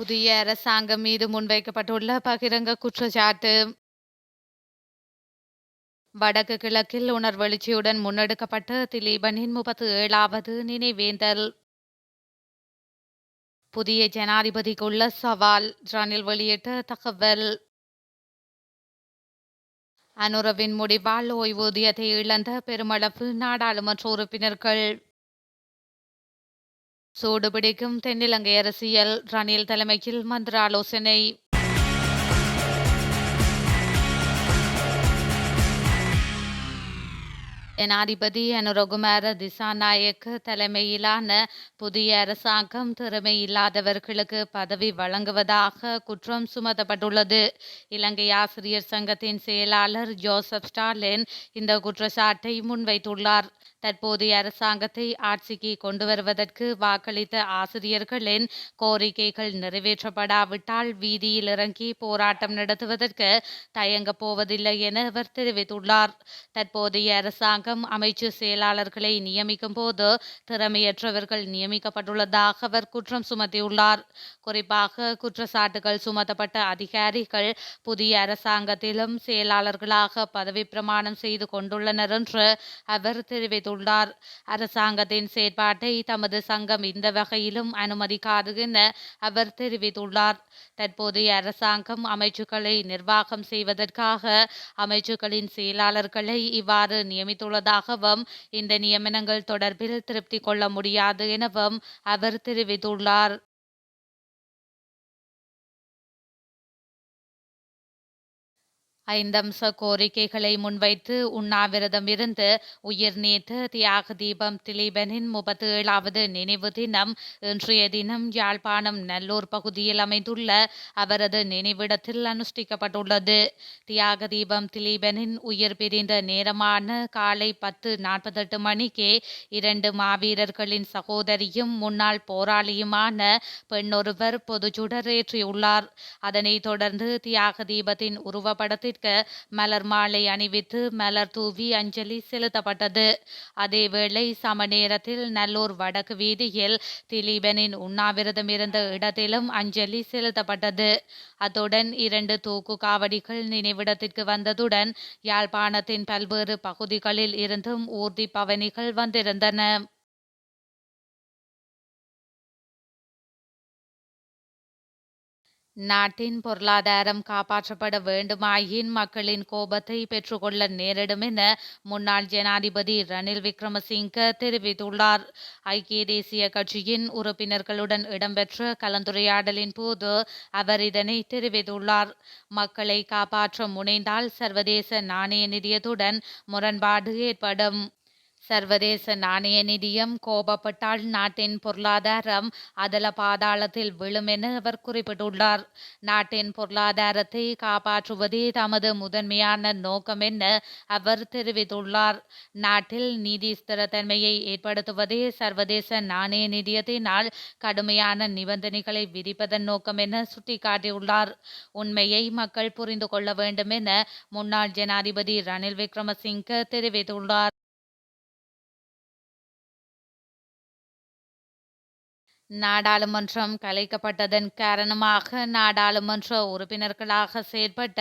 புதிய அரசாங்கம் மீது முன்வைக்கப்பட்டுள்ள பகிரங்க குற்றச்சாட்டு. வடக்கு கிழக்கில் உணர்வெழுச்சியுடன் முன்னெடுக்கப்பட்ட திலீபனின் 37வது நினைவேந்தல். புதிய ஜனாதிபதிக்குள்ள சவால், ரணில் வெளியிட்ட தகவல். அனுரவின் முடிவால் ஓய்வூதியத்தை இழந்த பெருமளவு நாடாளுமன்ற உறுப்பினர்கள். சூடுபிடிக்கும் தென்னிலங்கை அரசியல், ரணில் தலைமையில் மந்திர ஆலோசனை. ஜனாதிபதி அனுரகுமார திசாநாயக்க தலைமையிலான புதிய அரசாங்கம் திறமை இல்லாதவர்களுக்கு பதவி வழங்குவதாக குற்றம் சுமத்தப்பட்டுள்ளது. இலங்கை ஆசிரியர் சங்கத்தின் செயலாளர் ஜோசப் ஸ்டாலின் இந்த குற்றச்சாட்டை முன்வைத்துள்ளார். தற்போதைய அரசாங்கத்தை ஆட்சிக்கு கொண்டு வருவதற்கு வாக்களித்த ஆசிரியர்களின் கோரிக்கைகள் நிறைவேற்றப்படாவிட்டால் வீதியில் இறங்கி போராட்டம் நடத்துவதற்கு தயங்கப் போவதில்லை என அவர் தெரிவித்துள்ளார். தற்போதைய அரசாங்கம் அமைச்சு செயலாளர்களை நியமிக்கும் போது திறமையற்றவர்கள் நியமிக்கப்பட்டுள்ளதாக அவர் குற்றம் சுமத்தியுள்ளார். குறிப்பாக குற்றச்சாட்டுகள் சுமத்தப்பட்ட அதிகாரிகள் புதிய அரசாங்கத்திலும் செயலாளர்களாக பதவி பிரமாணம் செய்து கொண்டுள்ளனர் என்று அவர் தெரிவித்துள்ளார். அரசாங்கத்தின் செயற்பாட்டை தமது சங்கம் இந்த வகையிலும் அனுமதிக்காது என அவர் தெரிவித்துள்ளார். தற்போதைய அரசாங்கம் அமைச்சுக்களை நிர்வாகம் செய்வதற்காக அமைச்சுக்களின் செயலாளர்களை இவ்வாறு நியமித்துள்ளதாகவும் இந்த நியமனங்கள் தொடர்பில் திருப்தி கொள்ள முடியாது எனவும் அவர் தெரிவித்துள்ளார். ஐந்தம்ச கோரிக்கைகளை முன்வைத்து உண்ணாவிரதம் இருந்து உயிர் நீத்த தியாக தீபம் திலீபனின் 37வது நினைவு தினம் இன்றைய தினம் யாழ்ப்பாணம் நல்லூர் பகுதியில் அமைந்துள்ள அவரது நினைவிடத்தில் அனுஷ்டிக்கப்பட்டுள்ளது. தியாக தீபம் திலீபனின் உயிர் பிரிந்த நேரமான காலை 10:48 மணிக்கே 2 மாவீரர்களின் சகோதரியும் முன்னாள் போராளியுமான பெண்ணொருவர் பொதுச்சுடர் ஏற்றியுள்ளார். அதனைத் தொடர்ந்து தியாக தீபத்தின் உருவப்படத்திற்கு மலர் மாலை அணிவித்து மலர் தூவி அஞ்சலி செலுத்தப்பட்டது. அதேவேளை சம நேரத்தில் நல்லூர் வடக்கு வீதியில் திலீபனின் உண்ணாவிரதம் இருந்த இடத்திலும் அஞ்சலி செலுத்தப்பட்டது. அத்துடன் 2 தூக்கு காவடிகள் நினைவிடத்திற்கு வந்ததுடன் யாழ்ப்பாணத்தின் பல்வேறு பகுதிகளில் இருந்தும் ஊர்தி பவனிகள் வந்திருந்தன. நாட்டின் பொருளாதாரம் காப்பாற்றப்பட வேண்டுமாயின் மக்களின் கோபத்தை பெற்றுக்கொள்ள நேரிடும் என முன்னாள் ஜனாதிபதி ரணில் விக்ரமசிங்க தெரிவித்துள்ளார். ஐக்கிய தேசிய கட்சியின் உறுப்பினர்களுடன் இடம்பெற்ற கலந்துரையாடலின் போது அவர் இதனை தெரிவித்துள்ளார். மக்களை காப்பாற்ற முனைந்தால் சர்வதேச நாணய நிதியத்துடன் முரண்பாடு ஏற்படும். சர்வதேச நாணய நிதியம் கோபப்பட்டால் நாட்டின் பொருளாதாரம் அதல பாதாளத்தில் விழும் என அவர் குறிப்பிட்டுள்ளார். நாட்டின் பொருளாதாரத்தை காப்பாற்றுவதே தமது முதன்மையான நோக்கம் என அவர் தெரிவித்துள்ளார். நாட்டில் நீதி ஸ்திரத்தன்மையை ஏற்படுத்துவதே சர்வதேச நாணய நிதியத்தினால் கடுமையான நிபந்தனைகளை விதிப்பதன் நோக்கம் என சுட்டிக்காட்டியுள்ளார். உண்மையை மக்கள் புரிந்து கொள்ள வேண்டும் என முன்னாள் ஜனாதிபதி ரணில் விக்ரமசிங்க தெரிவித்துள்ளார். நாடாளுமன்றம் கலைக்கப்பட்டதன் காரணமாக நாடாளுமன்ற உறுப்பினர்களாக செயற்பட்ட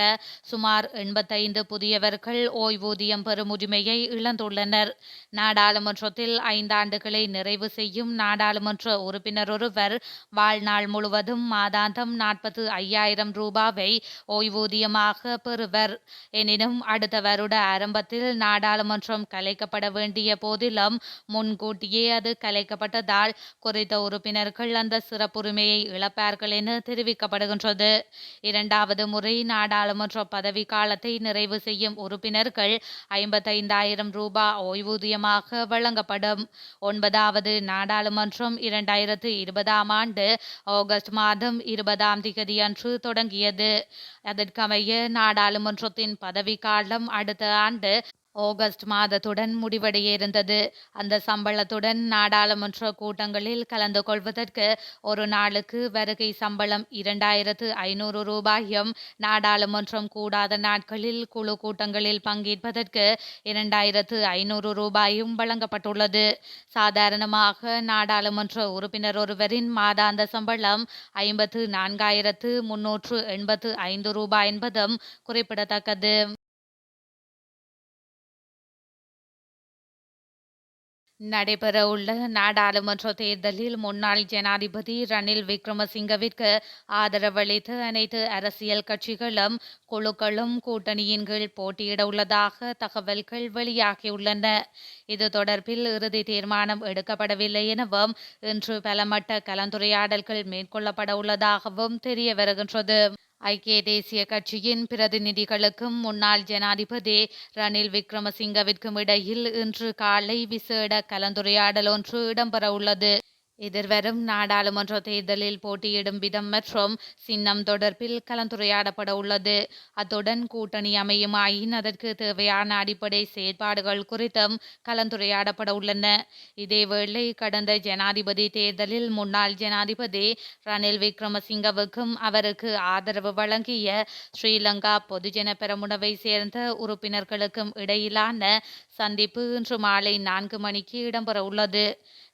சுமார் 85 புதியவர்கள் ஓய்வூதியம் பெறும் உரிமையை இழந்துள்ளனர். நாடாளுமன்றத்தில் 5 ஆண்டுகளை நிறைவு செய்யும் நாடாளுமன்ற உறுப்பினர் ஒருவர் வாழ்நாள் முழுவதும் மாதாந்தம் 45,000 ரூபாவை ஓய்வூதியமாக பெறுவர். எனினும் அடுத்த வருட ஆரம்பத்தில் நாடாளுமன்றம் கலைக்கப்பட வேண்டிய போதிலும் முன்கூட்டியே அது கலைக்கப்பட்டதால் குறித்த உறுப்பினர்கள் அந்த சிறப்புரிமையை இழப்பார்கள் என தெரிவிக்கப்படுகின்றது. 2வது முறை நாடாளுமன்ற பதவி காலத்தை நிறைவு செய்யும் உறுப்பினர்கள் 55,000 ரூபாய் ஓய்வூதியமாக வழங்கப்படும். 9வது நாடாளுமன்றம் 2020ஆம் ஆண்டு ஆகஸ்ட் மாதம் 20ஆம் திகதி அன்று தொடங்கியது. அதற்கமைய நாடாளுமன்றத்தின் பதவி காலம் அடுத்த ஆண்டு ஆகஸ்ட் மாதத்துடன் முடிவடைய இருந்தது. அந்த சம்பளத்துடன் நாடாளுமன்ற கூட்டங்களில் கலந்து கொள்வதற்கு ஒரு நாளுக்கு வருகை சம்பளம் 2500 ரூபாயும், நாடாளுமன்றம் கூடாத நாட்களில் குழு கூட்டங்களில் பங்கேற்பதற்கு 2500 ரூபாயும் வழங்கப்பட்டுள்ளது. சாதாரணமாக நாடாளுமன்ற உறுப்பினர் ஒருவரின் மாதாந்த சம்பளம் 54,385 ரூபாய் என்பதும் குறிப்பிடத்தக்கது. நடைபெறவுள்ள நாடாளுமன்ற தேர்தலில் முன்னாள் ஜனாதிபதி ரணில் விக்ரமசிங்கவிற்கு ஆதரவளித்து அனைத்து அரசியல் கட்சிகளும் குழுக்களும் கூட்டணியின் கீழ் போட்டியிட உள்ளதாக தகவல்கள் வெளியாகியுள்ளன. இது தொடர்பில் இறுதி தீர்மானம் எடுக்கப்படவில்லை எனவும் இன்று பலமட்ட கலந்துரையாடல்கள் மேற்கொள்ளப்பட உள்ளதாகவும் தெரிய வருகின்றது. ஐக்கிய தேசிய கட்சியின் பிரதிநிதிகளுக்கும் முன்னாள் ஜனாதிபதி ரணில் விக்ரமசிங்கவிற்கும் இடையில் இன்று காலை விசேட கலந்துரையாடல் ஒன்று இடம்பெறவுள்ளது. எதிர்வரும் நாடாளுமன்ற தேர்தலில் போட்டியிடும் விதம் மற்றும் சின்னம் தொடர்பில் கலந்துரையாடப்பட உள்ளது. அத்துடன் கூட்டணி அமையுமாயின் அதற்கு தேவையான அடிப்படை செயற்பாடுகள் குறித்தும் கலந்துரையாடப்பட உள்ளன. இதேவேளை கடந்த ஜனாதிபதி தேர்தலில் முன்னாள் ஜனாதிபதி ரணில் விக்ரமசிங்கவுக்கும் அவருக்கு ஆதரவு வழங்கிய ஸ்ரீலங்கா பொதுஜன பெரமுனவை சேர்ந்த உறுப்பினர்களுக்கும் இடையிலான சந்திப்பு இன்று மாலை 4 மணிக்கு இடம்பெற உள்ளது.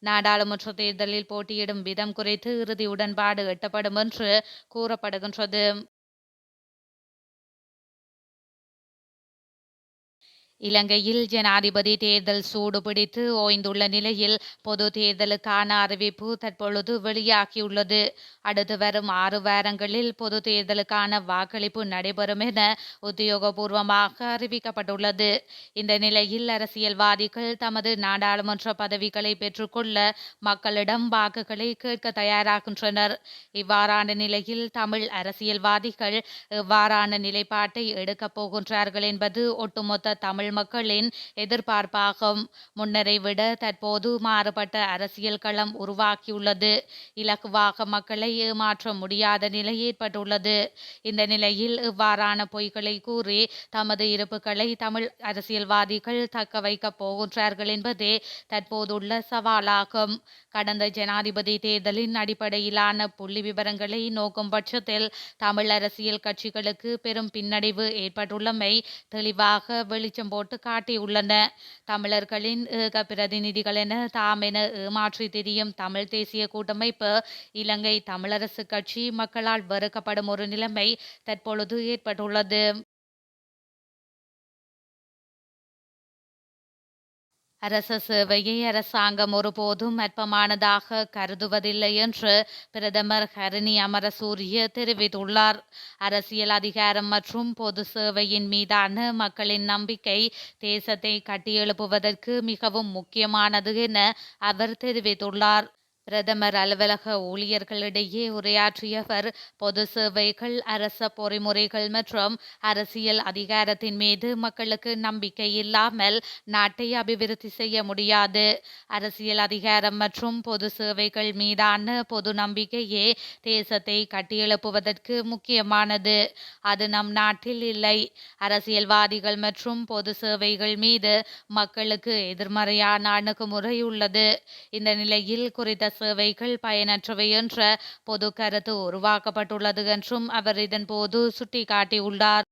நாடாளுமன்ற தேர்தலில் போட்டியிடும் விதம் குறித்து இறுதி உடன்பாடு எட்டப்படும் என்று கூறப்படுகின்றது. இலங்கையில் ஜனாதிபதி தேர்தல் சூடுபிடித்து ஓய்ந்துள்ள நிலையில் பொது தேர்தலுக்கான அறிவிப்பு தற்பொழுது வெளியாகியுள்ளது. அடுத்து வரும் 6 வாரங்களில் பொது தேர்தலுக்கான வாக்களிப்பு நடைபெறும் என உத்தியோகபூர்வமாக அறிவிக்கப்பட்டுள்ளது. இந்த நிலையில் அரசியல்வாதிகள் தமது நாடாளுமன்ற பதவிகளை பெற்றுக்கொள்ள மக்களிடம் வாக்குகளை கேட்க தயாராகின்றனர். இவ்வாறான நிலையில் தமிழ் அரசியல்வாதிகள் எவ்வாறான நிலைப்பாட்டை எடுக்கப் போகின்றார்கள் என்பது ஒட்டுமொத்த தமிழ் மக்களின் எதிர்பார்ப்பாகும். முன்னரை விட தற்போது மாறுபட்ட அரசியல் களம் உருவாக்கியுள்ளது. இலகுவாக மக்களை ஏமாற்ற முடியாத நிலை ஏற்பட்டுள்ளது. இந்த நிலையில் இவ்வாறான பொய்களை கூறி தமது இருப்புகளை தமிழ் அரசியல்வாதிகள் தக்க வைக்கப் போகின்றார்கள் என்பதே தற்போதுள்ள சவாலாகும். கடந்த ஜனாதிபதி தேர்தலின் அடிப்படையிலான புள்ளி விவரங்களை நோக்கும் பட்சத்தில் தமிழ் அரசியல் கட்சிகளுக்கு பெரும் பின்னடைவு ஏற்பட்டுள்ளமை தெளிவாக வெளிச்சம் போட்டு காட்டியுள்ளன. தமிழர்களின் ஏக பிரதிநிதிகள் என தாமென ஏமாற்றி திரியும் தமிழ் தேசிய கூட்டமைப்பு இலங்கை தமிழரசு கட்சி மக்களால் வெறுக்கப்படும் ஒரு நிலைமை தற்பொழுது ஏற்பட்டுள்ளது. அரச சேவையை அரசாங்கம் ஒருபோதும் அற்பமானதாக கருதுவதில்லை என்று பிரதமர் ஹரணி அமரசூரிய தெரிவித்துள்ளார். அரசியல் அதிகாரம் மற்றும் பொது சேவையின் மீதான மக்களின் நம்பிக்கை தேசத்தை கட்டியெழுப்புவதற்கு மிகவும் முக்கியமானது என அவர் தெரிவித்துள்ளார். பிரதமர் அலுவலக ஊழியர்களிடையே உரையாற்றிய அவர் பொது சேவைகள், அரச பொறிமுறைகள் மற்றும் அரசியல் அதிகாரத்தின் மீது மக்களுக்கு நம்பிக்கை இல்லாமல் நாட்டை அபிவிருத்தி செய்ய முடியாது. அரசியல் அதிகாரம் மற்றும் பொது சேவைகள் மீதான பொது நம்பிக்கையே தேசத்தை கட்டியெழுப்புவதற்கு முக்கியமானது. அது நம் நாட்டில் இல்லை. அரசியல்வாதிகள் மற்றும் பொது சேவைகள் மீது மக்களுக்கு எதிர்மறையான அணுகுமுறை உள்ளது. இந்த நிலையில் குறித்த சேவைகள் பயனற்றவை என்ற பொது கருத்து உருவாக்கப்பட்டுள்ளது என்றும் அவர் இதன்போது சுட்டிக்காட்டியுள்ளார்.